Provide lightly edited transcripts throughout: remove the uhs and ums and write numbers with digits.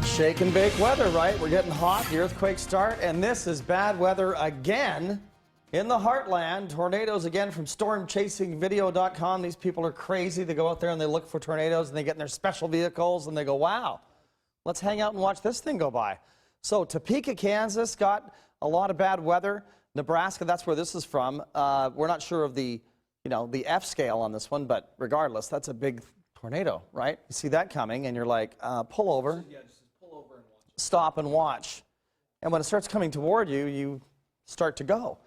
Shake and bake weather, right? We're getting hot, the earthquakes start, and this is bad weather again in the heartland. Tornadoes again from stormchasingvideo.com. These people are crazy. They go out there and they look for tornadoes and they get in their special vehicles and they go, wow, let's hang out and watch this thing go by. So Topeka, Kansas got a lot of bad weather. Nebraska, that's where this is from. We're not sure of the F scale on this one, but regardless, that's a big tornado, right? You see that coming and you're like, pull over. Yeah, just pull over and watch. Stop and watch. And when it starts coming toward you, you start to go.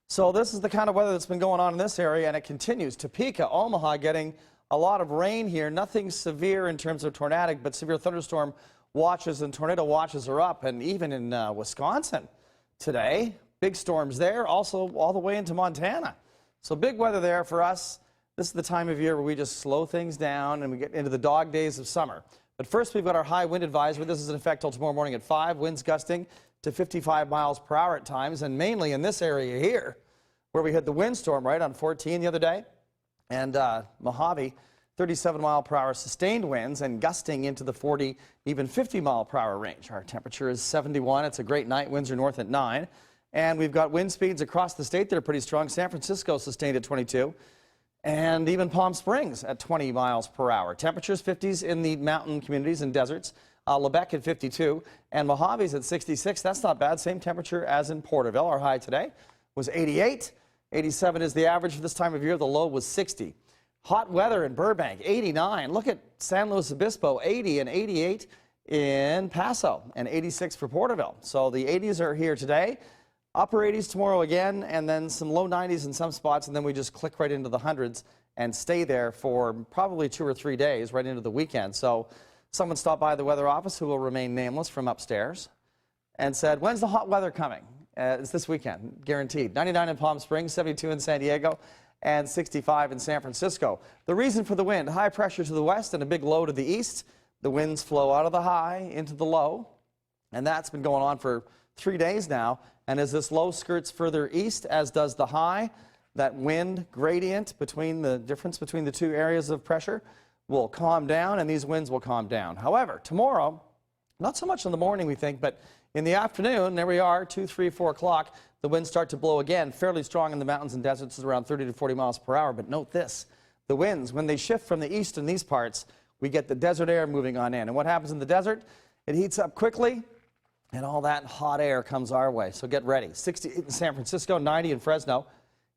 So this is the kind of weather that's been going on in this area, and it continues. Topeka, Omaha getting a lot of rain here. Nothing severe in terms of tornadic, but severe thunderstorm watches and tornado watches are up. And even in Wisconsin today, big storms there, also all the way into Montana. So big weather there for us. This is the time of year where we just slow things down and we get into the dog days of summer. But first, we've got our high wind advisory. This is in effect till tomorrow morning at 5. Winds gusting to 55 miles per hour at times, and mainly in this area here, where we had the windstorm right on 14 the other day, and Mojave, 37 mile per hour sustained winds and gusting into the 40, even 50 mile per hour range. Our temperature is 71. It's a great night. Winds are north at 9. And we've got wind speeds across the state that are pretty strong. San Francisco sustained at 22. And even Palm Springs at 20 miles per hour. Temperatures 50s in the mountain communities and deserts. Lebec at 52 and Mojave's at 66. That's not bad. Same temperature as in Porterville. Our high today was 88. 87 is the average for this time of year. The low was 60. Hot weather in Burbank, 89. Look at San Luis Obispo, 80 and 88 in Paso and 86 for Porterville. So the 80s are here today. Upper 80s tomorrow again, and then some low 90s in some spots, and then we just click right into the hundreds and stay there for probably 2 or 3 days right into the weekend. So someone stopped by the weather office, who will remain nameless, from upstairs and said, when's the hot weather coming? It's this weekend, guaranteed. 99 in Palm Springs, 72 in San Diego, and 65 in San Francisco. The reason for the wind, high pressure to the west and a big low to the east. The winds flow out of the high into the low, and that's been going on for 3 days now. And as this low skirts further east, as does the high, that wind gradient between the difference between the two areas of pressure will calm down, and these winds will calm down. However, tomorrow, not so much in the morning, we think, but in the afternoon, there we are, 2, 3, 4 o'clock, the winds start to blow again, fairly strong in the mountains and deserts, around 30 to 40 miles per hour. But note this, the winds, when they shift from the east in these parts, we get the desert air moving on in. And what happens in the desert? It heats up quickly, and all that hot air comes our way. So get ready. 68 in San Francisco, 90 in Fresno,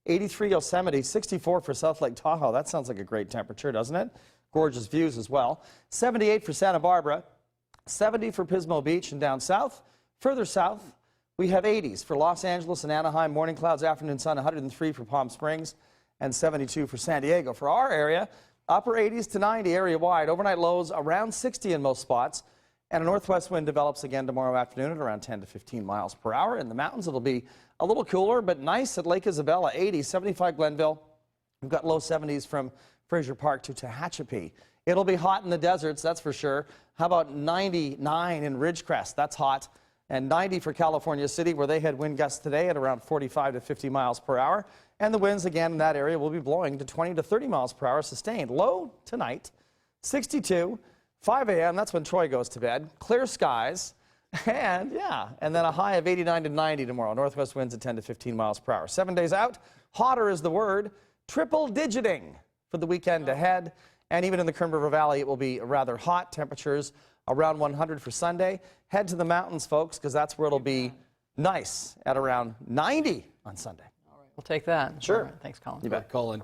83 Yosemite, 64 for South Lake Tahoe. That sounds like a great temperature, doesn't it? Gorgeous views as well. 78 for Santa Barbara, 70 for Pismo Beach and down south. Further south, we have 80s for Los Angeles and Anaheim, morning clouds, afternoon sun, 103 for Palm Springs, and 72 for San Diego. For our area, upper 80s to 90 area-wide, overnight lows around 60 in most spots. And a northwest wind develops again tomorrow afternoon at around 10 to 15 miles per hour. In the mountains, it'll be a little cooler, but nice at Lake Isabella, 80, 75 Glenville. We've got low 70s from Fraser Park to Tehachapi. It'll be hot in the deserts, that's for sure. How about 99 in Ridgecrest? That's hot. And 90 for California City, where they had wind gusts today at around 45 to 50 miles per hour. And the winds again in that area will be blowing to 20 to 30 miles per hour sustained. Low tonight, 62. 5 a.m., that's when Troy goes to bed. Clear skies, and then a high of 89 to 90 tomorrow. Northwest winds at 10 to 15 miles per hour. 7 days out, hotter is the word. Triple digiting for the weekend ahead. And even in the Kern River Valley, it will be rather hot. Temperatures around 100 for Sunday. Head to the mountains, folks, because that's where it'll be nice at around 90 on Sunday. All right, we'll take that. Sure. Right, thanks, Colin. You bet, Colin.